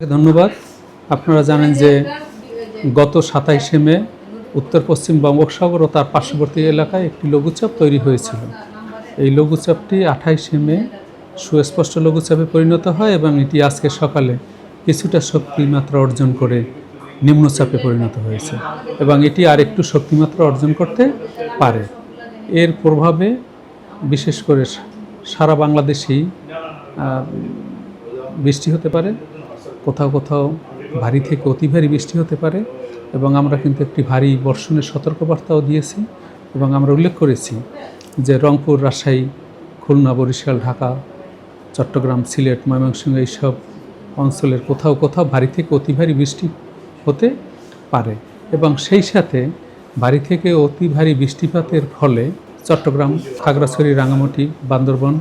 ধন্যবাদ। আপনারা জানেন যে গত ২৭শে মে উত্তর পশ্চিম বঙ্গোপসাগর ও তার পার্শ্ববর্তী এলাকায় একটি লঘুচাপ তৈরি হয়েছিল। এই লঘুচাপটি ২৮শে মে সুস্পষ্ট লঘুচাপে পরিণত হয় এবং এটি আজকে সকালে কিছুটা শক্তিমাত্রা অর্জন করে নিম্নচাপে পরিণত হয়েছে এবং এটি আরেকটু শক্তিমাত্রা অর্জন করতে পারে। এর প্রভাবে বিশেষ করে সারা বাংলাদেশেই বৃষ্টি হতে পারে, কোথাও কোথাও ভারী থেকে অতি ভারী বৃষ্টি হতে পারে এবং আমরা কিন্তু একটি ভারী বর্ষণের সতর্কবার্তাও দিয়েছি এবং আমরা উল্লেখ করেছি যে রংপুর, রাজশাহী, খুলনা, বরিশাল, ঢাকা, চট্টগ্রাম, সিলেট, ময়মনসিংহ এইসব অঞ্চলের কোথাও কোথাও ভারী থেকে অতি ভারী বৃষ্টি হতে পারে এবং সেই সাথে ভারী থেকে অতি ভারী বৃষ্টিপাতের ফলে চট্টগ্রাম, খাগড়াছড়ি, রাঙামাটি, বান্দরবান,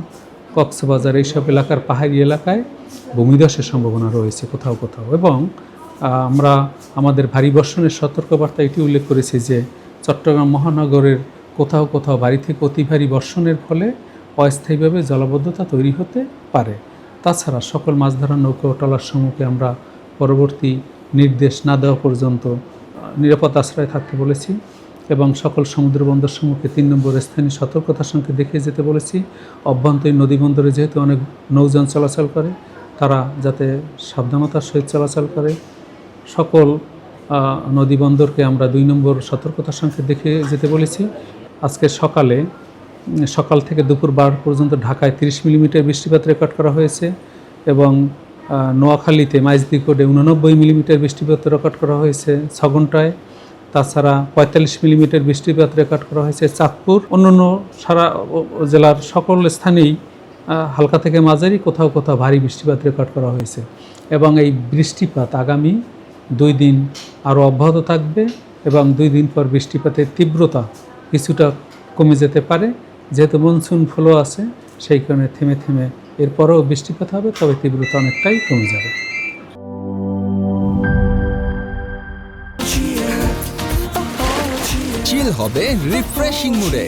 কক্সবাজার এইসব এলাকার পাহাড়ি এলাকায় ভূমিধসের সম্ভাবনা রয়েছে কোথাও কোথাও। এবং আমরা আমাদের ভারী বর্ষণের সতর্কবার্তা এটি উল্লেখ করেছি যে চট্টগ্রাম মহানগরের কোথাও কোথাও ভারী থেকে অতি ভারী বর্ষণের ফলে অস্থায়ীভাবে জলাবদ্ধতা তৈরি হতে পারে। তাছাড়া সকল মাছ ধরার নৌকা ও ট্রলার সমূহকে আমরা পরবর্তী নির্দেশ না দেওয়া পর্যন্ত নিরাপদ আশ্রয়ে থাকতে বলেছি এবং সকল সমুদ্র বন্দর সমূহকে ৩ নম্বর স্থানীয় সতর্কতার সঙ্গে দেখিয়ে যেতে বলেছি। অভ্যন্তরীণ নদী বন্দরে যেহেতু অনেক নৌযান চলাচল করে, তারা যাতে সাবধানতার সহিত চলাচল করে। সকল নদী বন্দরকে আমরা ২ নম্বর সতর্কতার সঙ্গে দেখিয়ে যেতে বলেছি। আজকে সকাল থেকে দুপুর ১২ পর্যন্ত ঢাকায় ৩০ মিলিমিটার বৃষ্টিপাত রেকর্ড করা হয়েছে এবং নোয়াখালীতে মাইজদিকোডে ৮৯ মিলিমিটার বৃষ্টিপাত রেকর্ড করা হয়েছে ৬ ঘন্টায়। তাছাড়া ৪৫ মিলিমিটার বৃষ্টিপাত রেকর্ড করা হয়েছে চাঁদপুর। অন্যান্য সারা জেলার সকল স্থানেই হালকা থেকে মাঝারি, কোথাও কোথাও ভারী বৃষ্টিপাত রেকর্ড করা হয়েছে এবং এই বৃষ্টিপাত আগামী ২ দিন আরও অব্যাহত থাকবে এবং ২ দিন পর বৃষ্টিপাতের তীব্রতা কিছুটা কমে যেতে পারে। যেহেতু মনসুন ফ্লো আছে, সেই কারণে থেমে থেমে এরপরেও বৃষ্টিপাত হবে, তবে তীব্রতা অনেকটাই কমে যাবে। চিল হবে রিফ্রেশিং মুডে।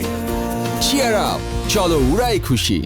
চিয়ার আপ, চলো উড়াই খুশি।